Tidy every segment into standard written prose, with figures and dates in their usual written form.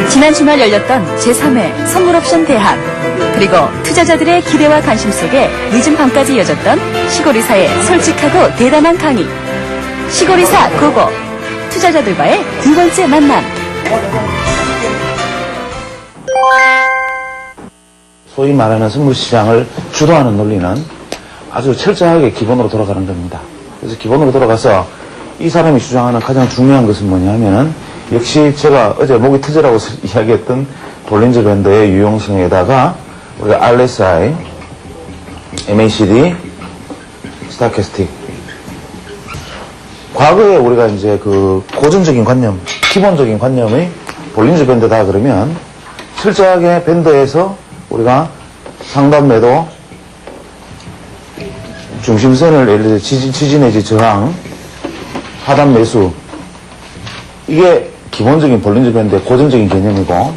지난 주말 열렸던 제3회 선물옵션 대항, 그리고 투자자들의 기대와 관심 속에 늦은 밤까지 이어졌던 시골이사의 솔직하고 대담한 강의. 시골이사 고고, 투자자들과의 두 번째 만남. 소위 말하는 선물시장을 주도하는 논리는 아주 철저하게 기본으로 돌아가는 겁니다. 그래서 기본으로 돌아가서 이 사람이 주장하는 가장 중요한 것은 뭐냐 하면은 역시 제가 어제 목이 트지라고 이야기했던 볼린저 밴드의 유용성에다가 우리가 RSI, MACD, 스타캐스틱. 과거에 우리가 이제 그 고전적인 관념, 기본적인 관념의 볼린저 밴드다 그러면 철저하게 밴드에서 우리가 상단 매도, 중심선을 예를 들어 지지 내지 저항, 하단 매수, 이게 기본적인 볼린저 밴드의 고전적인 개념이고,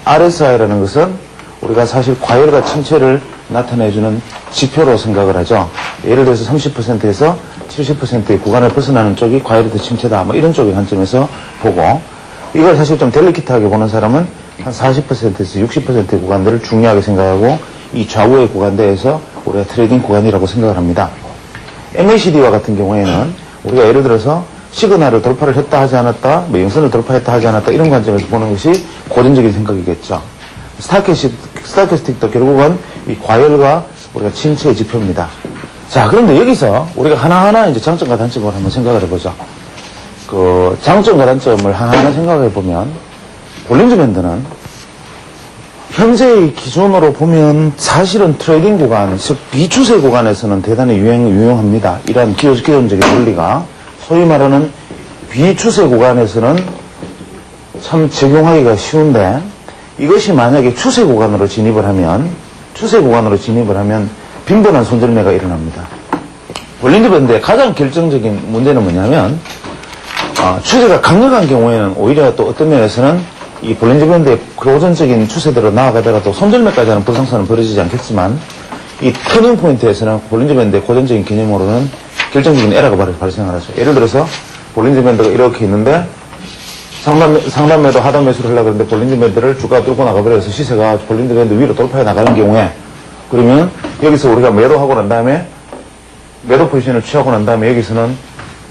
RSI라는 것은 우리가 사실 과열과 침체를 나타내주는 지표로 생각을 하죠. 예를 들어서 30%에서 70%의 구간을 벗어나는 쪽이 과열이다 침체다, 뭐 이런 쪽의 관점에서 보고, 이걸 사실 좀 델리키트하게 보는 사람은 한 40%에서 60%의 구간들을 중요하게 생각하고, 이 좌우의 구간대에서 우리가 트레이딩 구간이라고 생각을 합니다. MACD와 같은 경우에는 우리가 예를 들어서 시그널을 돌파를 했다 하지 않았다, 뭐 영선을 돌파했다 하지 않았다, 이런 관점에서 보는 것이 고전적인 생각이겠죠. 스타캐스틱도 결국은 이 과열과 우리가 침체의 지표입니다. 자, 그런데 여기서 우리가 하나하나 이제 장점과 단점을 한번 생각을 해보죠. 그 장점과 단점을 하나하나 생각해 보면, 볼린저 밴드는 현재의 기준으로 보면 사실은 트레이딩 구간, 즉 비추세 구간에서는 대단히 유용합니다. 이러한 기본적인 논리가 소위 말하는 비추세 구간에서는 참 적용하기가 쉬운데, 이것이 만약에 추세 구간으로 진입을 하면 빈번한 손절매가 일어납니다. 볼린저 밴드의 가장 결정적인 문제는 뭐냐면, 추세가 강력한 경우에는 오히려 또 어떤 면에서는 이 볼린저 밴드의 고전적인 추세대로 나아가다가도 손절매까지 하는 불상사는 벌어지지 않겠지만, 이 터닝 포인트에서는 볼린저 밴드의 고전적인 개념으로는 결정적인 에러가 발생을 하죠. 예를 들어서 볼린저 밴드가 이렇게 있는데 상단 매도 하단 매수를 하려고 하는데 볼린저 밴드를 주가가 뚫고 나가버려서 시세가 볼린저 밴드 위로 돌파해 나가는 경우에, 그러면 여기서 우리가 매도하고 난 다음에 매도 포지션을 취하고 난 다음에 여기서는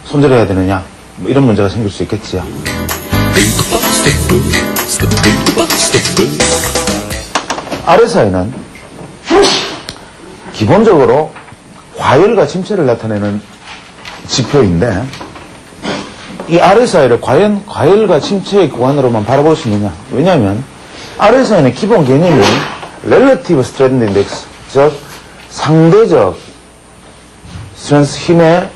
손절해야 되느냐, 뭐 이런 문제가 생길 수 있겠지요. RSI는 기본적으로 과열과 침체를 나타내는 지표인데, 이 RSI를 과연 과열과 침체의 구간으로만 바라볼 수 있느냐? 왜냐하면 RSI는 기본 개념이 Relative Strength Index, 즉 상대적 스트렝스 힘의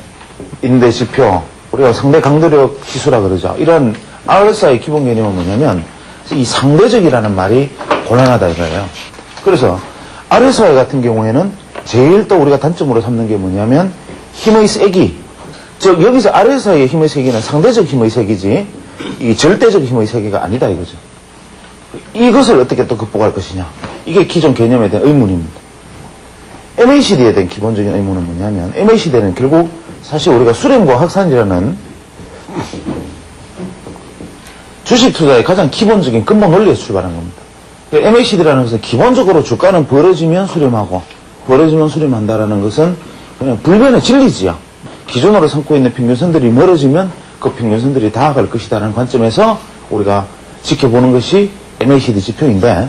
인대 지표, 우리가 상대 강도력 지수라 그러죠. 이런 RSI 기본 개념은 뭐냐면 이 상대적이라는 말이 곤란하다 이거예요. 그래서 RSI 같은 경우에는 제일 또 우리가 단점으로 삼는 게 뭐냐면 힘의 세기. 즉 여기서 RSI의 힘의 세기는 상대적 힘의 세기지 이 절대적 힘의 세기가 아니다 이거죠. 이것을 어떻게 또 극복할 것이냐. 이게 기존 개념에 대한 의문입니다. MACD에 대한 기본적인 의문은 뭐냐면, MACD는 결국 사실 우리가 수렴과 확산이라는 주식 투자의 가장 기본적인 근본 논리에서 출발한 겁니다. MACD라는 것은 기본적으로 주가는 벌어지면 수렴하고 벌어지면 수렴한다라는 것은 그냥 불변의 진리지요. 기존으로 삼고 있는 평균선들이 멀어지면 그 평균선들이 다가갈 것이다라는 관점에서 우리가 지켜보는 것이 MACD 지표인데,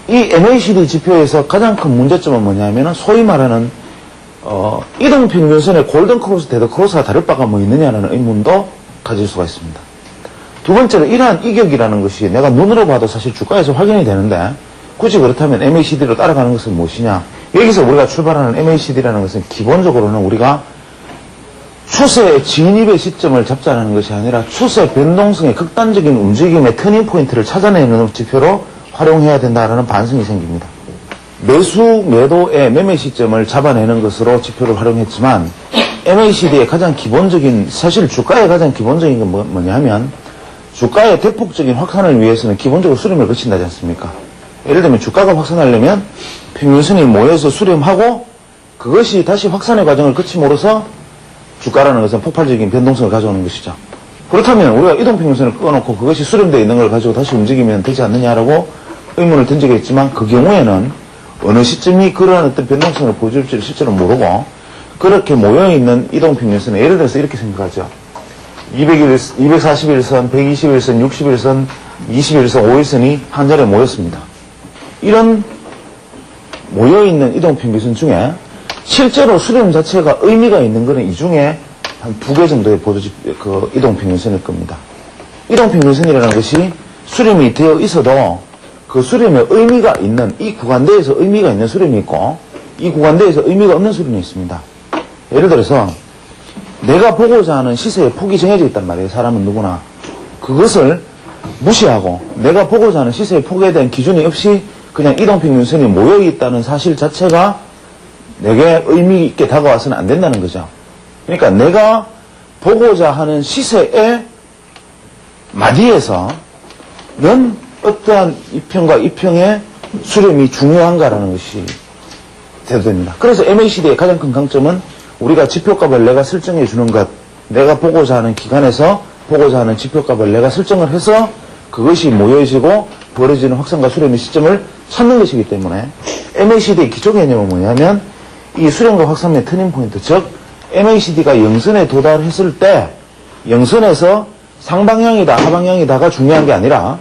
이 MACD 지표에서 가장 큰 문제점은 뭐냐면 소위 말하는 이동 평균선의 골든 크로스, 데드 크로스가 다를 바가 뭐 있느냐는 의문도 가질 수가 있습니다. 두 번째로 이러한 이격이라는 것이 내가 눈으로 봐도 사실 주가에서 확인이 되는데, 굳이 그렇다면 MACD로 따라가는 것은 무엇이냐. 여기서 우리가 출발하는 MACD라는 것은 기본적으로는 우리가 추세의 진입의 시점을 잡자는 것이 아니라 추세 변동성의 극단적인 움직임의 터닝 포인트를 찾아내는 지표로 활용해야 된다는 반성이 생깁니다. 매수, 매도의 매매 시점을 잡아내는 것으로 지표를 활용했지만, MACD의 가장 기본적인, 사실 주가의 가장 기본적인 건 뭐냐면, 주가의 대폭적인 확산을 위해서는 기본적으로 수렴을 거친다지 않습니까? 예를 들면 주가가 확산하려면 평균선이 모여서 수렴하고 그것이 다시 확산의 과정을 거침으로써 주가라는 것은 폭발적인 변동성을 가져오는 것이죠. 그렇다면 우리가 이동평균선을 끊어놓고 그것이 수렴되어 있는 걸 가지고 다시 움직이면 되지 않느냐라고 의문을 던지겠지만 그 경우에는 어느 시점이 그러한 어떤 변동성을 보여줄지를 실제로 모르고 그렇게 모여있는 이동평균선은 예를 들어서 이렇게 생각하죠. 241선, 121선, 61선, 21선, 5일선이 한 자리에 모였습니다. 이런 모여있는 이동평균선 중에 실제로 수렴 자체가 의미가 있는 것은 이 중에 한 2개 정도의 이동평균선일 겁니다. 이동평균선이라는 것이 수렴이 되어 있어도 그 수렴에 의미가 있는, 이 구간대에서 의미가 있는 수렴이 있고 이 구간대에서 의미가 없는 수렴이 있습니다. 예를 들어서 내가 보고자 하는 시세의 폭이 정해져 있단 말이에요. 사람은 누구나. 그것을 무시하고 내가 보고자 하는 시세의 폭에 대한 기준이 없이 그냥 이동평균선이 모여있다는 사실 자체가 내게 의미 있게 다가와서는 안 된다는 거죠. 그러니까 내가 보고자 하는 시세의 마디에서는 어떠한 이평과 이평의 수렴이 중요한가라는 것이 대두됩니다. 그래서 MACD의 가장 큰 강점은 우리가 지표값을 내가 설정해 주는 것, 내가 보고자 하는 기간에서 보고자 하는 지표값을 내가 설정을 해서 그것이 모여지고 벌어지는 확산과 수렴의 시점을 찾는 것이기 때문에 MACD의 기초 개념은 뭐냐면 이 수렴과 확산의 터닝포인트, 즉 MACD가 영선에 도달했을 때 영선에서 상방향이다 하방향이다가 중요한 게 아니라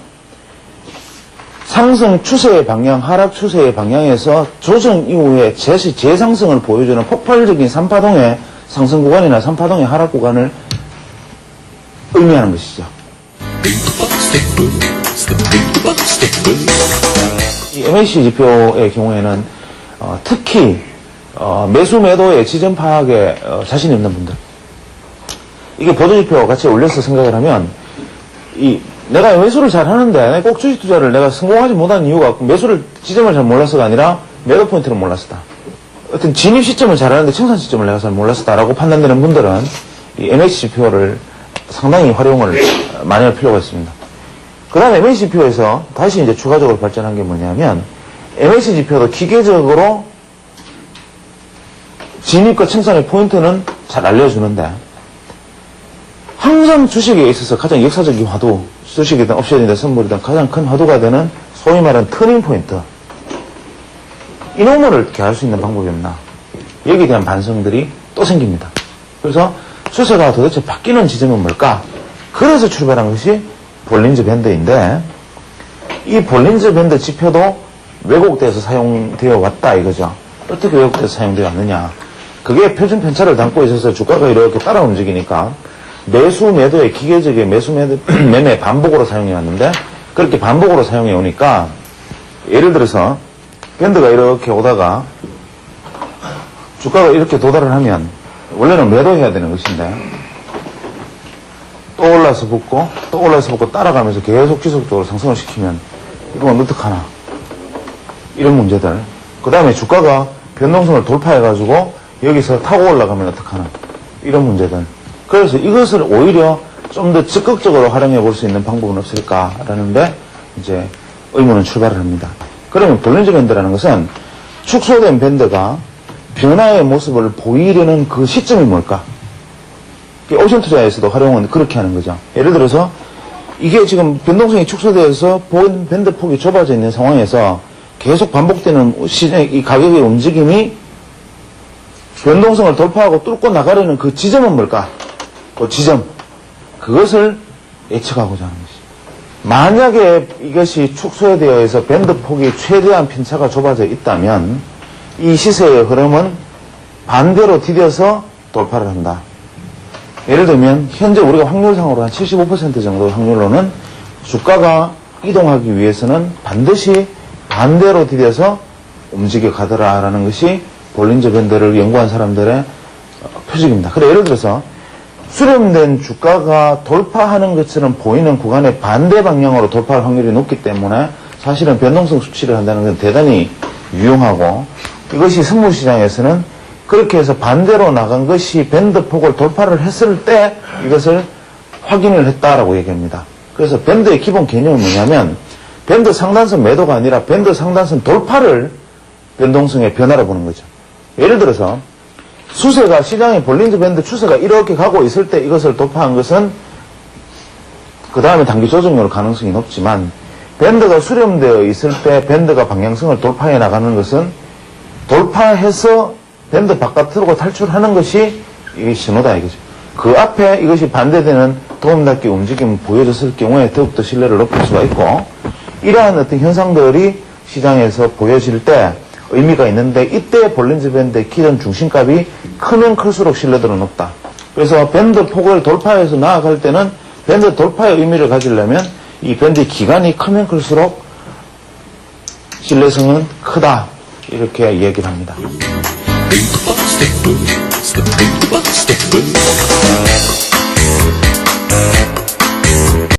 상승 추세의 방향, 하락 추세의 방향에서 조정 이후에 재상승을 보여주는 폭발적인 3파동의 상승 구간이나 3파동의 하락 구간을 의미하는 것이죠. 이 MACD 지표의 경우에는 특히 매수 매도의 지점 파악에 자신이 없는 분들, 이게 보도지표 같이 올려서 생각을 하면 내가 매수를 잘 하는데 꼭 주식 투자를 내가 성공하지 못한 이유가 매수를 지점을 잘 몰라서가 아니라 매도 포인트를 몰랐었다. 어떤 진입 시점을 잘 하는데 청산 시점을 내가 잘 몰랐었다라고 판단되는 분들은 이 MACD 지표를 상당히 활용을 많이 할 필요가 있습니다. 그 다음에 MACD 지표에서 다시 이제 추가적으로 발전한 게 뭐냐면 MACD 지표도 기계적으로 진입과 청산의 포인트는 잘 알려주는데 항상 주식에 있어서 가장 역사적인 화두, 주식이든 옵션이든 선물이든 가장 큰 화두가 되는 소위 말하는 터닝 포인트, 이놈을 어떻게 할 수 있는 방법이 없나, 여기에 대한 반성들이 또 생깁니다. 그래서 추세가 도대체 바뀌는 지점은 뭘까? 그래서 출발한 것이 볼린저 밴드인데 이 볼린저 밴드 지표도 왜곡돼서 사용되어 왔다 이거죠. 어떻게 왜곡돼서 사용되어 왔느냐, 그게 표준 편차를 담고 있어서 주가가 이렇게 따라 움직이니까 매수 매도의 기계적인 매수 매매 반복으로 사용해 왔는데 그렇게 반복으로 사용해 오니까 예를 들어서 밴드가 이렇게 오다가 주가가 이렇게 도달을 하면 원래는 매도해야 되는 것인데 또 올라서 붙고 또 올라서 붙고 따라가면서 계속 지속적으로 상승을 시키면 이건 어떡하나, 이런 문제들. 그 다음에 주가가 변동성을 돌파해가지고 여기서 타고 올라가면 어떡하나, 이런 문제들. 그래서 이것을 오히려 좀 더 적극적으로 활용해 볼 수 있는 방법은 없을까라는데 이제 의문은 출발을 합니다. 그러면 볼린저 밴드라는 것은 축소된 밴드가 변화의 모습을 보이려는 그 시점이 뭘까? 옵션 투자에서도 활용은 그렇게 하는 거죠. 예를 들어서 이게 지금 변동성이 축소되어서 밴드 폭이 좁아져 있는 상황에서 계속 반복되는 시장의 이 가격의 움직임이 변동성을 돌파하고 뚫고 나가려는 그 지점은 뭘까? 그 지점, 그것을 예측하고자 하는 것이죠. 만약에 이것이 축소되어 있어 밴드 폭이 최대한 편차가 좁아져 있다면 이 시세의 흐름은 반대로 디뎌서 돌파를 한다. 예를 들면 현재 우리가 확률상으로 한 75% 정도 확률로는 주가가 이동하기 위해서는 반드시 반대로 디뎌서 움직여 가더라라는 것이 볼린저 밴드를 연구한 사람들의 표적입니다. 그래 예를 들어서 수렴된 주가가 돌파하는 것처럼 보이는 구간의 반대 방향으로 돌파할 확률이 높기 때문에 사실은 변동성 수치를 한다는 건 대단히 유용하고, 이것이 선물시장에서는 그렇게 해서 반대로 나간 것이 밴드 폭을 돌파를 했을 때 이것을 확인을 했다라고 얘기합니다. 그래서 밴드의 기본 개념은 뭐냐면 밴드 상단선 매도가 아니라 밴드 상단선 돌파를 변동성의 변화로 보는 거죠. 예를 들어서 수세가 시장의 볼린저 밴드 추세가 이렇게 가고 있을 때 이것을 돌파한 것은 그 다음에 단기 조정률 가능성이 높지만 밴드가 수렴되어 있을 때 밴드가 방향성을 돌파해 나가는 것은 돌파해서 밴드 바깥으로 탈출하는 것이 이게 신호다 이거죠. 그 앞에 이것이 반대되는 도움닫기 움직임이 보여졌을 경우에 더욱더 신뢰를 높일 수가 있고 이러한 어떤 현상들이 시장에서 보여질 때 의미가 있는데 이때 볼린저 밴드의 기존 중심값이 크면 클수록 신뢰도는 높다. 그래서 밴드 폭을 돌파해서 나아갈 때는 밴드 돌파의 의미를 가지려면 이 밴드의 기간이 크면 클수록 신뢰성은 크다. 이렇게 얘기를 합니다. Big Bucks, the big bucks, the big bucks.